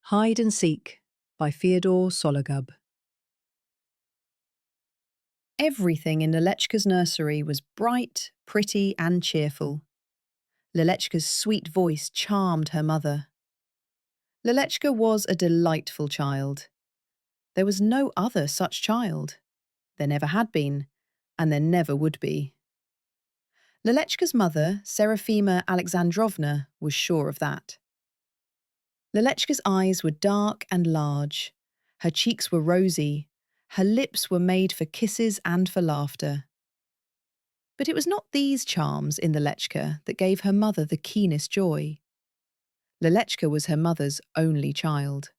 Hide and Seek by Fiodor Sologub. Everything in Lelechka's nursery was bright, pretty and cheerful. Lelechka's sweet voice charmed her mother. Lelechka was a delightful child. There was no other such child. There never had been, and there never would be. Lelechka's mother, Serafima Alexandrovna, was sure of that. Lelechka's eyes were dark and large. Her cheeks were rosy. Her lips were made for kisses and for laughter. But it was not these charms in Lelechka that gave her mother the keenest joy. Lelechka was her mother's only child.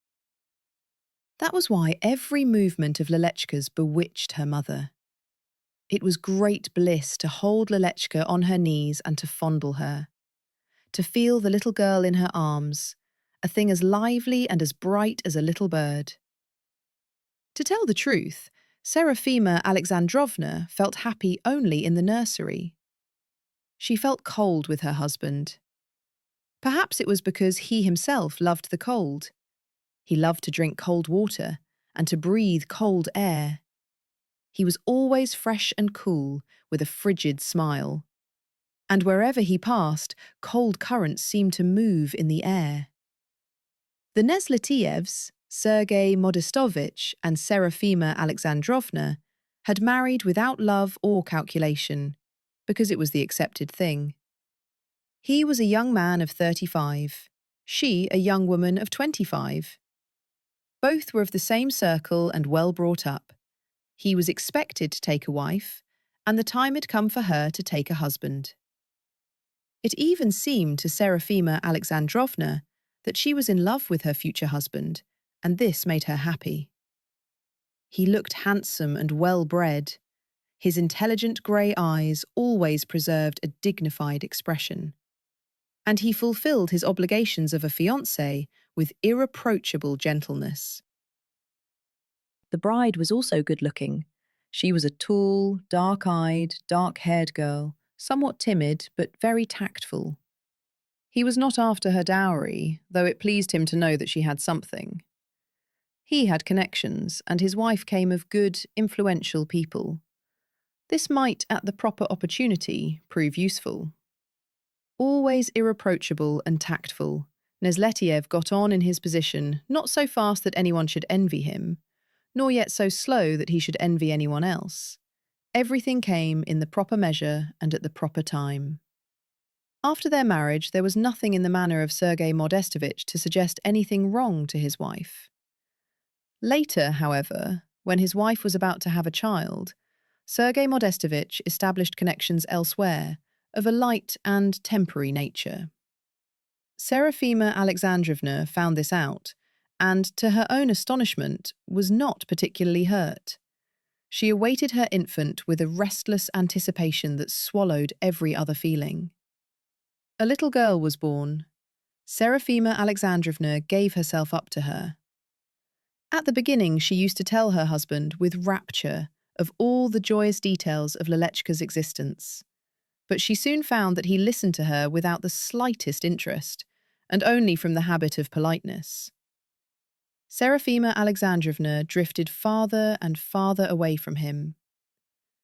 That was why every movement of Lelechka's bewitched her mother. It was great bliss to hold Lelechka on her knees and to fondle her, to feel the little girl in her arms, a thing as lively and as bright as a little bird. To tell the truth, Serafima Alexandrovna felt happy only in the nursery. She felt cold with her husband. Perhaps it was because he himself loved the cold. He loved to drink cold water and to breathe cold air. He was always fresh and cool, with a frigid smile. And wherever he passed, cold currents seemed to move in the air. The Neslitievs, Sergei Modestovich and Serafima Alexandrovna, had married without love or calculation, because it was the accepted thing. He was a young man of 35, she a young woman of 25. Both were of the same circle and well brought up. He was expected to take a wife, and the time had come for her to take a husband. It even seemed to Serafima Alexandrovna that she was in love with her future husband, and this made her happy. He looked handsome and well-bred. His intelligent grey eyes always preserved a dignified expression. And he fulfilled his obligations of a fiancé with irreproachable gentleness. The bride was also good-looking. She was a tall, dark-eyed, dark-haired girl, somewhat timid but very tactful. He was not after her dowry, though it pleased him to know that she had something. He had connections, and his wife came of good, influential people. This might, at the proper opportunity, prove useful. Always irreproachable and tactful, Nesletiev got on in his position not so fast that anyone should envy him, nor yet so slow that he should envy anyone else. Everything came in the proper measure and at the proper time. After their marriage, there was nothing in the manner of Sergei Modestovich to suggest anything wrong to his wife. Later, however, when his wife was about to have a child, Sergei Modestovich established connections elsewhere, of a light and temporary nature. Serafima Alexandrovna found this out, and, to her own astonishment, was not particularly hurt. She awaited her infant with a restless anticipation that swallowed every other feeling. A little girl was born. Serafima Alexandrovna gave herself up to her. At the beginning, she used to tell her husband with rapture of all the joyous details of Lelechka's existence. But she soon found that he listened to her without the slightest interest, and only from the habit of politeness. Serafima Alexandrovna drifted farther and farther away from him.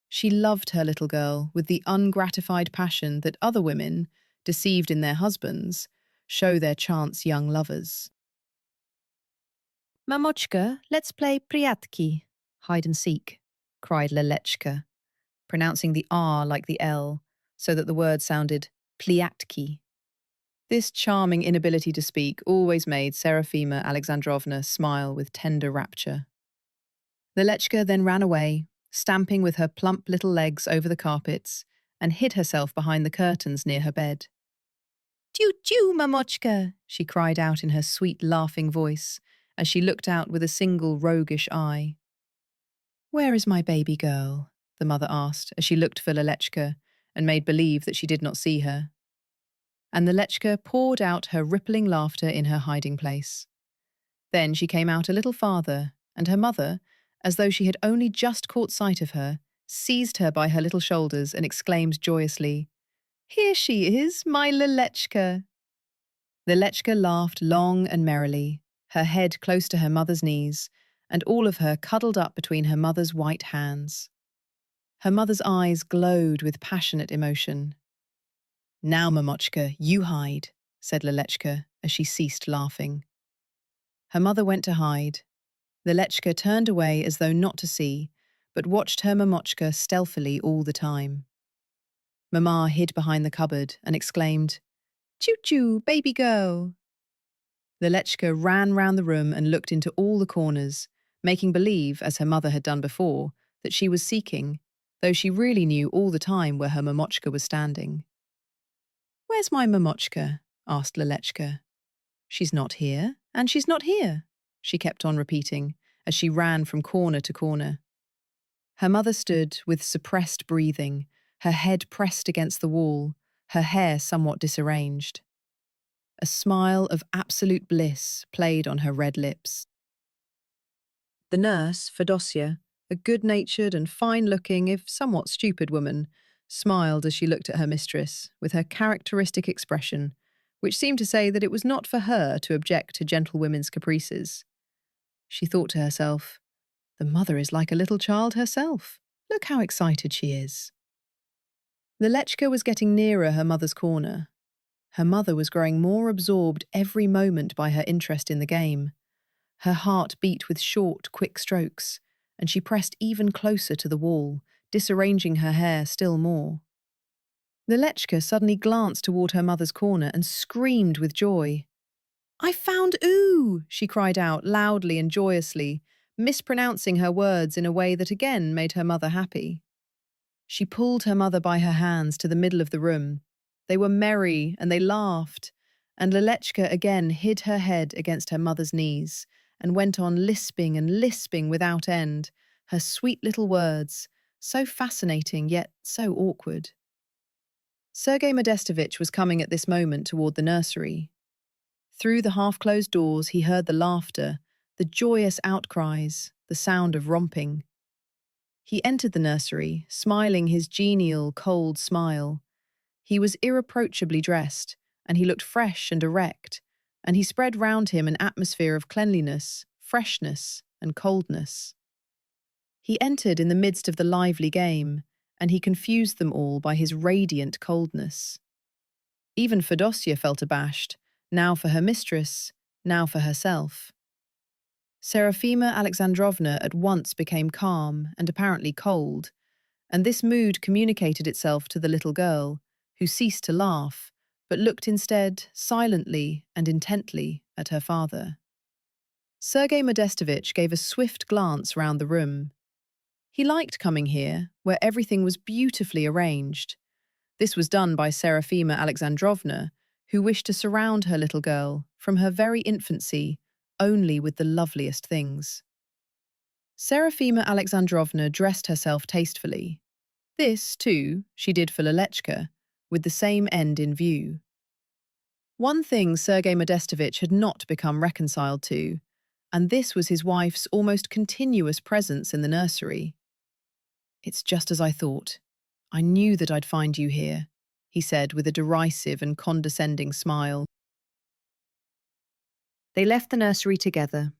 She loved her little girl with the ungratified passion that other women, deceived in their husbands, show their chance young lovers. "Mamochka, let's play priatki, hide and seek," cried Lelechka, pronouncing the R like the L, so that the word sounded pliatki. This charming inability to speak always made Serafima Alexandrovna smile with tender rapture. Lelechka then ran away, stamping with her plump little legs over the carpets, and hid herself behind the curtains near her bed. "Choo-choo, Mamochka!" she cried out in her sweet, laughing voice, as she looked out with a single roguish eye. "Where is my baby girl?" the mother asked, as she looked for Lelechka and made believe that she did not see her. And Lelechka poured out her rippling laughter in her hiding place. Then she came out a little farther, and her mother, as though she had only just caught sight of her, seized her by her little shoulders and exclaimed joyously, "Here she is, my Lelechka!" Lelechka laughed long and merrily. her head close to her mother's knees, and all of her cuddled up between her mother's white hands. Her mother's eyes glowed with passionate emotion. "Now, Mamochka, you hide," said Lelechka as she ceased laughing. Her mother went to hide. Lelechka turned away as though not to see, but watched her Mamochka stealthily all the time. Mama hid behind the cupboard and exclaimed, "Choo-choo, baby girl!" Lelechka ran round the room and looked into all the corners, making believe, as her mother had done before, that she was seeking, though she really knew all the time where her Mamochka was standing. "Where's my Mamochka?" asked Lelechka. "She's not here, and she's not here," she kept on repeating, as she ran from corner to corner. Her mother stood with suppressed breathing, her head pressed against the wall, her hair somewhat disarranged. A smile of absolute bliss played on her red lips. The nurse, Fedosia, a good-natured and fine-looking, if somewhat stupid woman, smiled as she looked at her mistress, with her characteristic expression, which seemed to say that it was not for her to object to gentlewomen's caprices. She thought to herself, "The mother is like a little child herself. Look how excited she is." Lelechka was getting nearer her mother's corner. Her mother was growing more absorbed every moment by her interest in the game. Her heart beat with short, quick strokes, and she pressed even closer to the wall, disarranging her hair still more. Lelechka suddenly glanced toward her mother's corner and screamed with joy. "I found Oo!" she cried out loudly and joyously, mispronouncing her words in a way that again made her mother happy. She pulled her mother by her hands to the middle of the room. They were merry and they laughed, and Lelechka again hid her head against her mother's knees and went on lisping and lisping without end, her sweet little words, so fascinating yet so awkward. Sergei Modestovich was coming at this moment toward the nursery. Through the half-closed doors he heard the laughter, the joyous outcries, the sound of romping. He entered the nursery, smiling his genial, cold smile. He was irreproachably dressed, and he looked fresh and erect, and he spread round him an atmosphere of cleanliness, freshness, and coldness. He entered in the midst of the lively game, and he confused them all by his radiant coldness. Even Fedosia felt abashed, now for her mistress, now for herself. Serafima Alexandrovna at once became calm and apparently cold, and this mood communicated itself to the little girl, who ceased to laugh, but looked instead silently and intently at her father. Sergei Modestovich gave a swift glance round the room. He liked coming here, where everything was beautifully arranged. This was done by Serafima Alexandrovna, who wished to surround her little girl, from her very infancy, only with the loveliest things. Serafima Alexandrovna dressed herself tastefully. This, too, she did for Lelechka, with the same end in view. One thing Sergei Modestovich had not become reconciled to, and this was his wife's almost continuous presence in the nursery. "It's just as I thought. I knew that I'd find you here," he said with a derisive and condescending smile. They left the nursery together.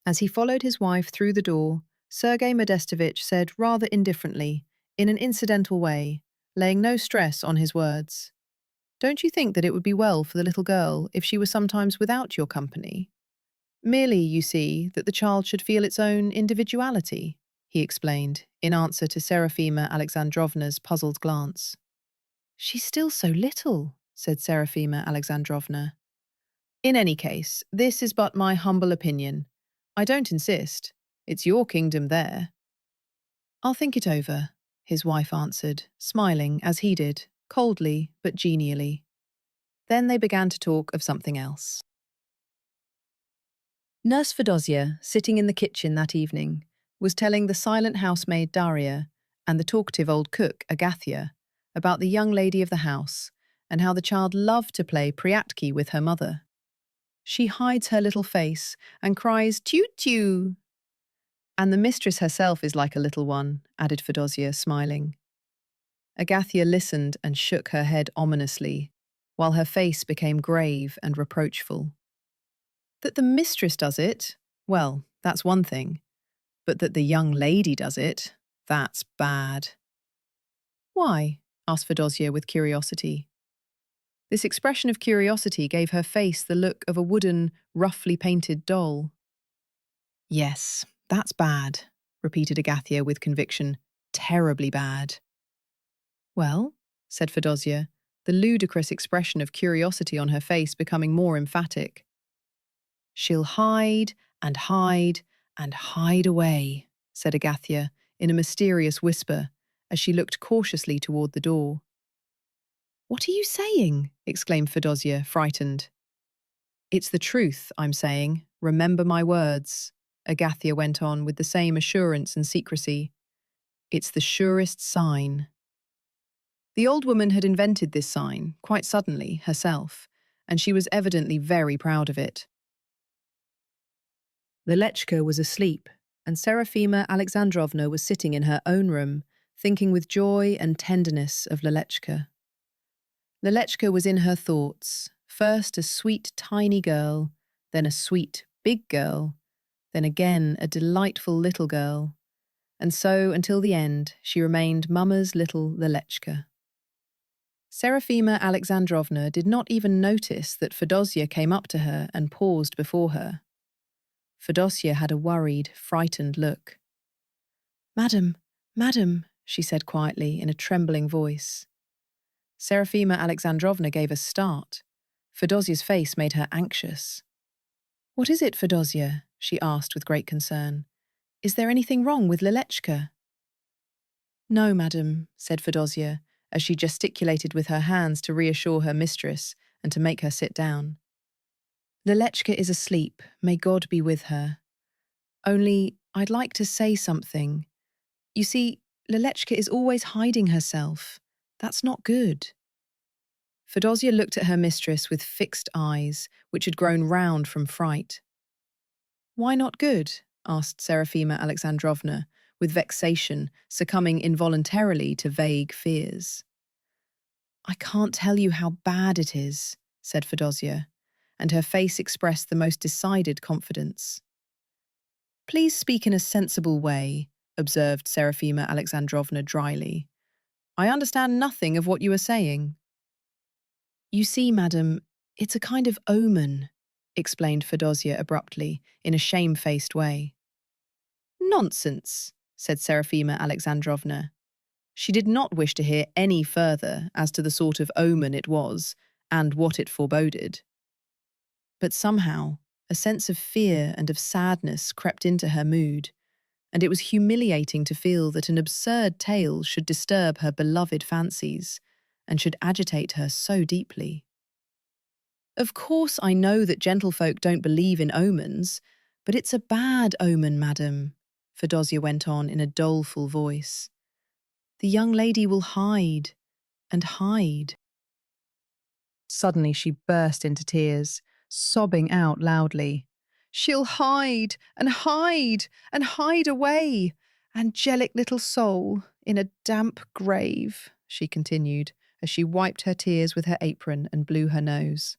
As he followed his wife through the door, Sergei Modestovich said rather indifferently, in an incidental way, laying no stress on his words, "Don't you think that it would be well for the little girl if she were sometimes without your company? Merely, you see, that the child should feel its own individuality," he explained, in answer to Serafima Alexandrovna's puzzled glance. "She's still so little," said Serafima Alexandrovna. "In any case, this is but my humble opinion. I don't insist. It's your kingdom there." "I'll think it over," his wife answered, smiling, as he did, coldly but genially. Then they began to talk of something else. Nurse Fedosia, sitting in the kitchen that evening, was telling the silent housemaid Daria and the talkative old cook Agathia about the young lady of the house and how the child loved to play priatki with her mother. "She hides her little face and cries, 'Toot-toot!' And the mistress herself is like a little one," added Fedosia, smiling. Agathia listened and shook her head ominously, while her face became grave and reproachful. That the mistress does it, well, that's one thing. But that the young lady does it, that's bad. Why? Asked Fedosia with curiosity. This expression of curiosity gave her face the look of a wooden, roughly painted doll. Yes, that's bad, repeated Agathia with conviction. Terribly bad. Well, said Fedosia, the ludicrous expression of curiosity on her face becoming more emphatic. She'll hide and hide and hide away, said Agathia in a mysterious whisper as she looked cautiously toward the door. What are you saying? Exclaimed Fedosia, frightened. It's the truth, I'm saying. Remember my words, Agathia went on with the same assurance and secrecy. It's the surest sign. The old woman had invented this sign, quite suddenly, herself, and she was evidently very proud of it. Lelechka was asleep, and Serafima Alexandrovna was sitting in her own room, thinking with joy and tenderness of Lelechka. Lelechka was in her thoughts, first a sweet tiny girl, then a sweet big girl, then again a delightful little girl, and so until the end she remained Mama's little Lelechka. Serafima Alexandrovna did not even notice that Fedosia came up to her and paused before her. Fedosia had a worried, frightened look. Madam, madam, she said quietly in a trembling voice. Serafima Alexandrovna gave a start. Fedosia's face made her anxious. What is it, Fedosia? She asked with great concern. Is there anything wrong with Lelechka? No, madam, said Fedosia, as she gesticulated with her hands to reassure her mistress and to make her sit down. Lelechka is asleep, may God be with her. Only, I'd like to say something. You see, Lelechka is always hiding herself. That's not good. Fedosia looked at her mistress with fixed eyes, which had grown round from fright. Why not good? Asked Serafima Alexandrovna, with vexation, succumbing involuntarily to vague fears. I can't tell you how bad it is, said Fedosia, and her face expressed the most decided confidence. Please speak in a sensible way, observed Serafima Alexandrovna dryly. I understand nothing of what you are saying. You see, madam, it's a kind of omen, explained Fedosia abruptly, in a shamefaced way. Nonsense, said Serafima Alexandrovna. She did not wish to hear any further as to the sort of omen it was and what it foreboded. But somehow, a sense of fear and of sadness crept into her mood, and it was humiliating to feel that an absurd tale should disturb her beloved fancies and should agitate her so deeply. Of course I know that gentlefolk don't believe in omens, but it's a bad omen, madam, Fedosia went on in a doleful voice. The young lady will hide and hide. Suddenly she burst into tears, sobbing out loudly. She'll hide and hide and hide away. Angelic little soul, in a damp grave, she continued, as she wiped her tears with her apron and blew her nose.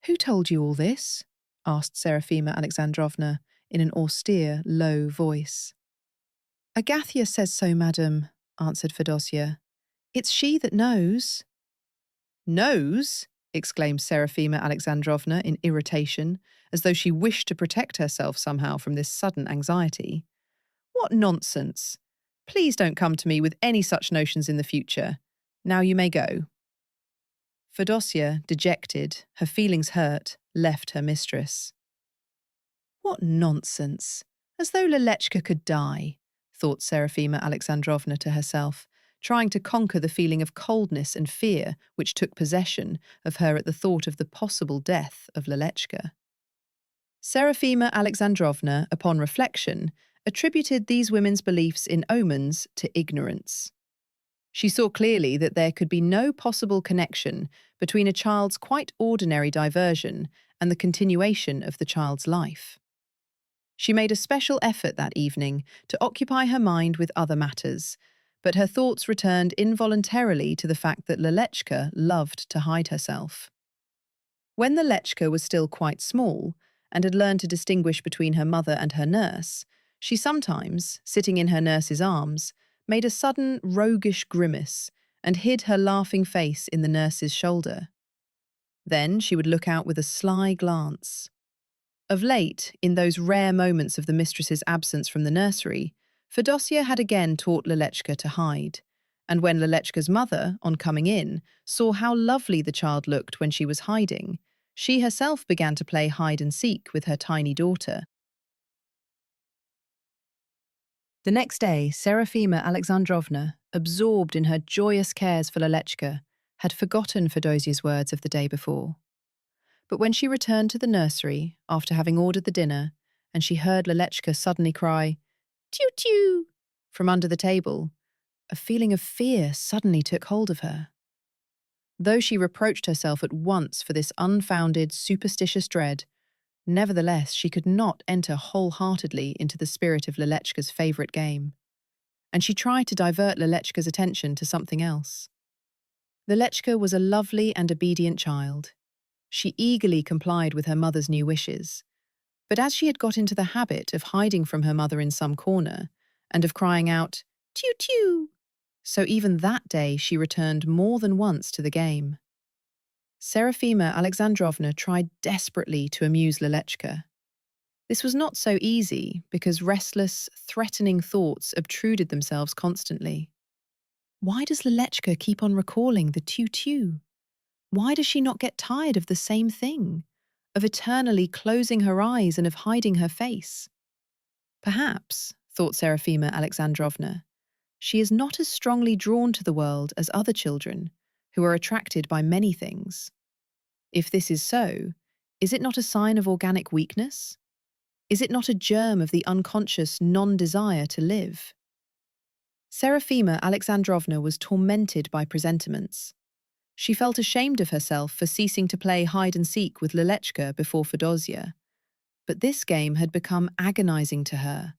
Who told you all this? Asked Serafima Alexandrovna in an austere, low voice. Agathia says so, madam, answered Fedosia. It's she that knows. Knows? Exclaimed Serafima Alexandrovna in irritation, as though she wished to protect herself somehow from this sudden anxiety. What nonsense! Please don't come to me with any such notions in the future. Now you may go. Fedosia, dejected, her feelings hurt, left her mistress. What nonsense! As though Lelechka could die, thought Serafima Alexandrovna to herself, trying to conquer the feeling of coldness and fear which took possession of her at the thought of the possible death of Lelechka. Serafima Alexandrovna, upon reflection, attributed these women's beliefs in omens to ignorance. She saw clearly that there could be no possible connection between a child's quite ordinary diversion and the continuation of the child's life. She made a special effort that evening to occupy her mind with other matters, but her thoughts returned involuntarily to the fact that Lelechka loved to hide herself. When the Lechka was still quite small and had learned to distinguish between her mother and her nurse, she sometimes, sitting in her nurse's arms, made a sudden roguish grimace and hid her laughing face in the nurse's shoulder. Then she would look out with a sly glance. Of late, in those rare moments of the mistress's absence from the nursery, Fedosia had again taught Lelechka to hide, and when Lelechka's mother, on coming in, saw how lovely the child looked when she was hiding, she herself began to play hide-and-seek with her tiny daughter. The next day, Serafima Alexandrovna, absorbed in her joyous cares for Lelechka, had forgotten Fedosia's words of the day before. But when she returned to the nursery, after having ordered the dinner, and she heard Lelechka suddenly cry, "Tew-tew," from under the table, a feeling of fear suddenly took hold of her. Though she reproached herself at once for this unfounded, superstitious dread, nevertheless she could not enter wholeheartedly into the spirit of Lelechka's favourite game, and she tried to divert Lelechka's attention to something else. Lelechka was a lovely and obedient child. She eagerly complied with her mother's new wishes, but as she had got into the habit of hiding from her mother in some corner, and of crying out, "Tew-tew," so even that day she returned more than once to the game. Serafima Alexandrovna tried desperately to amuse Lelechka. This was not so easy because restless, threatening thoughts obtruded themselves constantly. Why does Lelechka keep on recalling the tew-tew? Why does she not get tired of the same thing, of eternally closing her eyes and of hiding her face? Perhaps, thought Serafima Alexandrovna, she is not as strongly drawn to the world as other children, who are attracted by many things. If this is so, is it not a sign of organic weakness? Is it not a germ of the unconscious non-desire to live? Serafima Alexandrovna was tormented by presentiments. She felt ashamed of herself for ceasing to play hide-and-seek with Lelechka before Fedosia. But this game had become agonizing to her,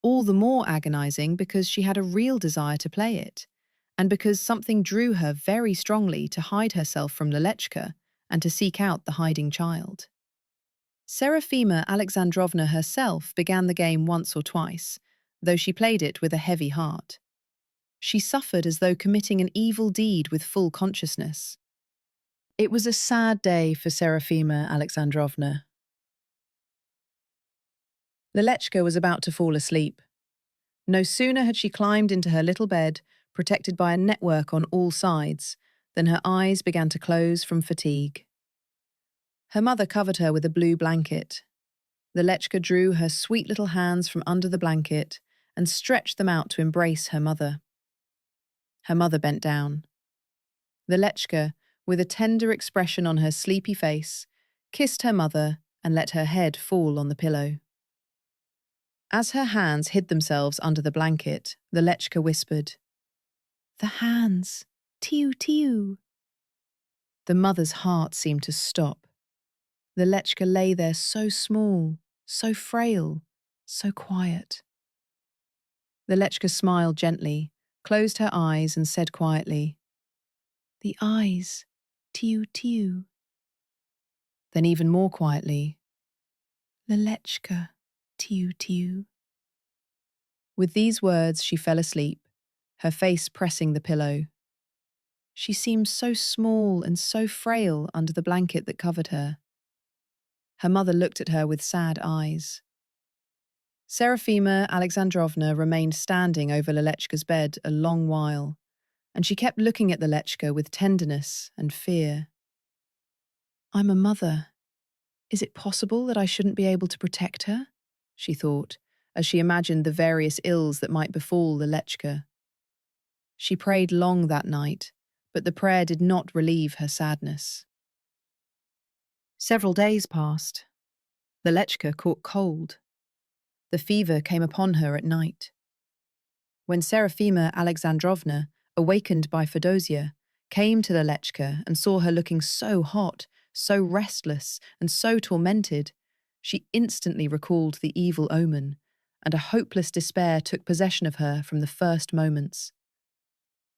all the more agonizing because she had a real desire to play it, and because something drew her very strongly to hide herself from Lelechka and to seek out the hiding child. Serafima Alexandrovna herself began the game once or twice, though she played it with a heavy heart. She suffered as though committing an evil deed with full consciousness. It was a sad day for Serafima Alexandrovna. Lelechka was about to fall asleep. No sooner had she climbed into her little bed, protected by a network on all sides, than her eyes began to close from fatigue. Her mother covered her with a blue blanket. Lelechka drew her sweet little hands from under the blanket and stretched them out to embrace her mother. Her mother bent down. Lelechka, with a tender expression on her sleepy face, kissed her mother and let her head fall on the pillow. As her hands hid themselves under the blanket, Lelechka whispered, "The hands, tew-tew." The mother's heart seemed to stop. Lelechka lay there so small, so frail, so quiet. Lelechka smiled gently, closed her eyes and said quietly, "The eyes, tew-tew." Then even more quietly, "Lelechka, tew-tew." With these words she fell asleep, her face pressing the pillow. She seemed so small and so frail under the blanket that covered her. Her mother looked at her with sad eyes. Serafima Alexandrovna remained standing over Lelechka's bed a long while, and she kept looking at Lelechka with tenderness and fear. "I'm a mother. Is it possible that I shouldn't be able to protect her?" she thought, as she imagined the various ills that might befall Lelechka. She prayed long that night, but the prayer did not relieve her sadness. Several days passed. Lelechka caught cold. The fever came upon her at night. When Serafima Alexandrovna, awakened by Fedosia, came to Lelechka and saw her looking so hot, so restless, and so tormented, she instantly recalled the evil omen, and a hopeless despair took possession of her from the first moments.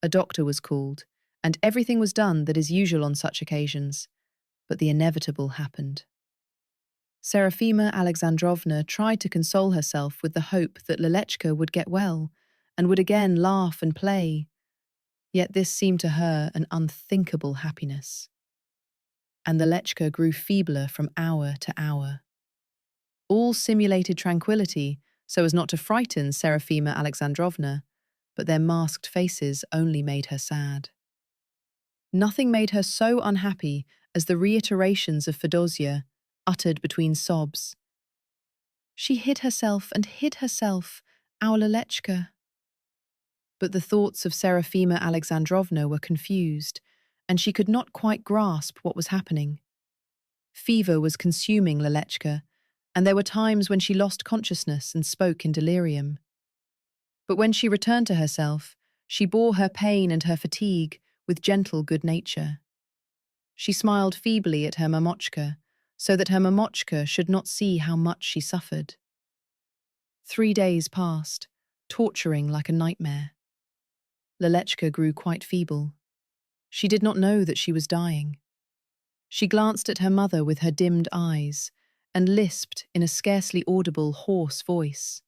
A doctor was called, and everything was done that is usual on such occasions, but the inevitable happened. Serafima Alexandrovna tried to console herself with the hope that Lelechka would get well and would again laugh and play, yet this seemed to her an unthinkable happiness. And Lelechka grew feebler from hour to hour. All simulated tranquility so as not to frighten Serafima Alexandrovna, but their masked faces only made her sad. Nothing made her so unhappy as the reiterations of Fedosia, uttered between sobs. She hid herself and hid herself, our Lelechka. But the thoughts of Serafima Alexandrovna were confused, and she could not quite grasp what was happening. Fever was consuming Lelechka, and there were times when she lost consciousness and spoke in delirium. But when she returned to herself, she bore her pain and her fatigue with gentle good nature. She smiled feebly at her Mamochka, so that her Mamochka should not see how much she suffered. 3 days passed, torturing like a nightmare. Lelechka grew quite feeble. She did not know that she was dying. She glanced at her mother with her dimmed eyes and lisped in a scarcely audible, hoarse voice.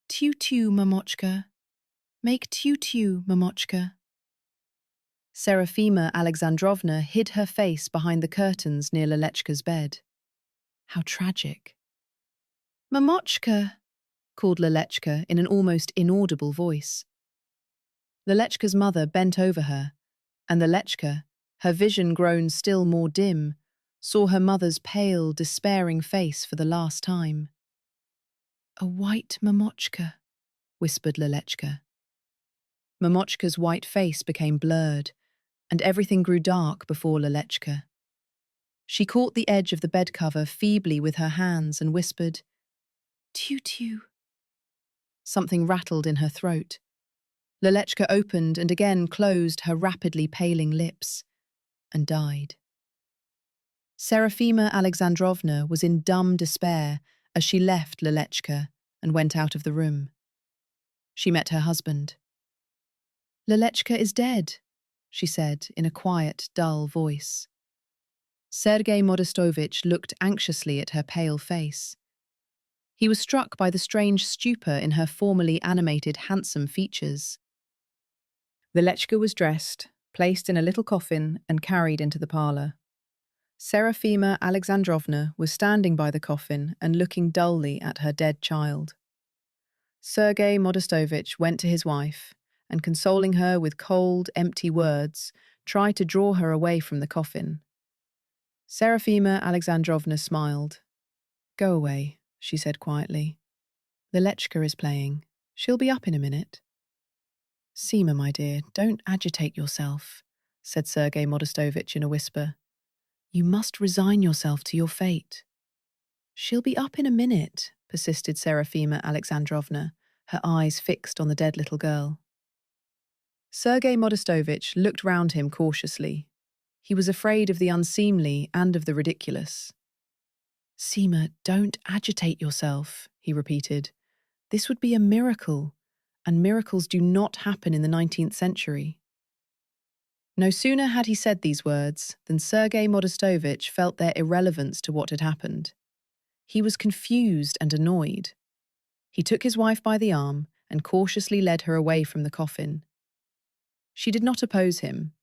"Tiu-tiu, Mamochka. Make tiu-tiu, Mamochka." Serafima Alexandrovna hid her face behind the curtains near Lelechka's bed. How tragic. "Mamochka," called Lelechka in an almost inaudible voice. Lelechka's mother bent over her, and Lelechka, her vision grown still more dim, saw her mother's pale, despairing face for the last time. "A white Mamochka," whispered Lelechka. Mamochka's white face became blurred, and everything grew dark before Lelechka. She caught the edge of the bed cover feebly with her hands and whispered, "Tiu-tiu." Something rattled in her throat. Lelechka opened and again closed her rapidly paling lips, and died. Serafima Alexandrovna was in dumb despair as she left Lelechka and went out of the room. She met her husband. "Lelechka is dead," she said in a quiet, dull voice. Sergei Modestovich looked anxiously at her pale face. He was struck by the strange stupor in her formerly animated, handsome features. Lelechka was dressed, placed in a little coffin, and carried into the parlour. Serafima Alexandrovna was standing by the coffin and looking dully at her dead child. Sergei Modestovich went to his wife and, consoling her with cold, empty words, tried to draw her away from the coffin. Serafima Alexandrovna smiled. "Go away," she said quietly. "Lelechka is playing. She'll be up in a minute." "Sima, my dear, don't agitate yourself," said Sergei Modestovich in a whisper. "You must resign yourself to your fate." "She'll be up in a minute," persisted Serafima Alexandrovna, her eyes fixed on the dead little girl. Sergei Modestovich looked round him cautiously. He was afraid of the unseemly and of the ridiculous. "Sima, don't agitate yourself," he repeated. "This would be a miracle, and miracles do not happen in the 19th century. No sooner had he said these words than Sergei Modestovich felt their irrelevance to what had happened. He was confused and annoyed. He took his wife by the arm and cautiously led her away from the coffin. She did not oppose him.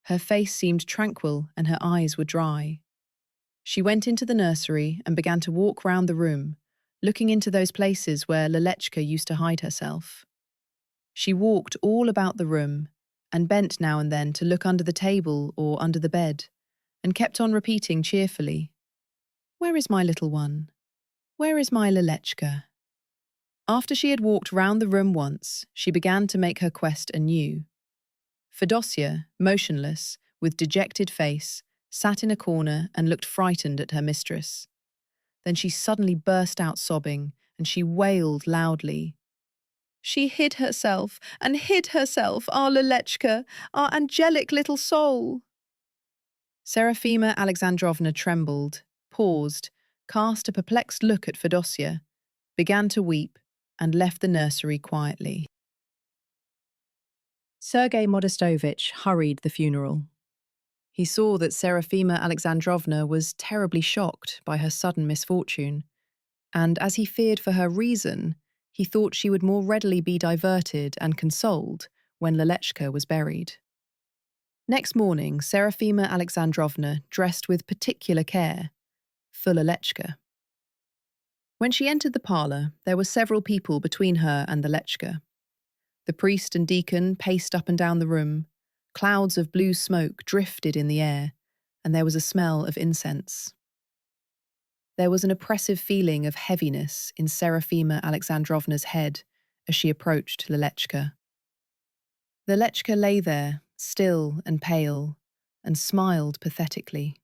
Her face seemed tranquil and her eyes were dry. She went into the nursery and began to walk round the room, looking into those places where Lelechka used to hide herself. She walked all about the room and bent now and then to look under the table or under the bed, and kept on repeating cheerfully, "Where is my little one? Where is my Lelechka?" After she had walked round the room once, she began to make her quest anew. Fedosia, motionless, with dejected face, sat in a corner and looked frightened at her mistress. Then she suddenly burst out sobbing, and she wailed loudly. "She hid herself, and hid herself, our Lelechka, our angelic little soul." Serafima Alexandrovna trembled, paused, cast a perplexed look at Fedosia, began to weep, and left the nursery quietly. Sergei Modestovich hurried the funeral. He saw that Serafima Alexandrovna was terribly shocked by her sudden misfortune, and as he feared for her reason, he thought she would more readily be diverted and consoled when Lelechka was buried. Next morning, Serafima Alexandrovna dressed with particular care for Lelechka. When she entered the parlour, there were several people between her and Lelechka. The priest and deacon paced up and down the room. Clouds of blue smoke drifted in the air, and there was a smell of incense. There was an oppressive feeling of heaviness in Serafima Alexandrovna's head as she approached Lelechka. Lelechka lay there, still and pale, and smiled pathetically.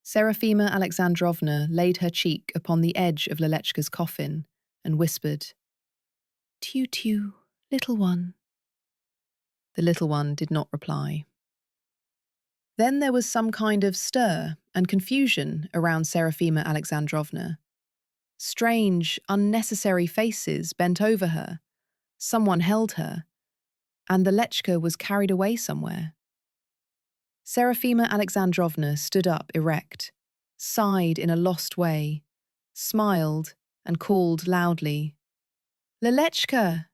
Serafima Alexandrovna laid her cheek upon the edge of Lelechka's coffin and whispered, "Tu, little one." The little one did not reply. Then there was some kind of stir and confusion around Serafima Alexandrovna. Strange, unnecessary faces bent over her. Someone held her, and Lelechka was carried away somewhere. Serafima Alexandrovna stood up erect, sighed in a lost way, smiled, and called loudly, "Lelechka!"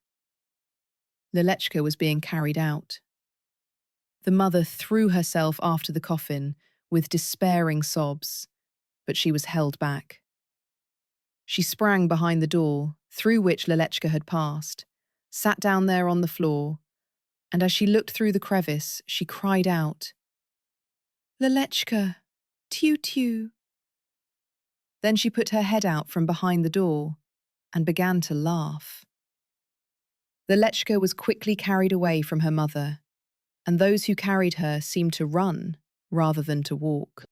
Lelechka was being carried out. The mother threw herself after the coffin with despairing sobs, but she was held back. She sprang behind the door, through which Lelechka had passed, sat down there on the floor, and as she looked through the crevice, she cried out, "Lelechka, tu." Then she put her head out from behind the door and began to laugh. Lelechka was quickly carried away from her mother, and those who carried her seemed to run rather than to walk.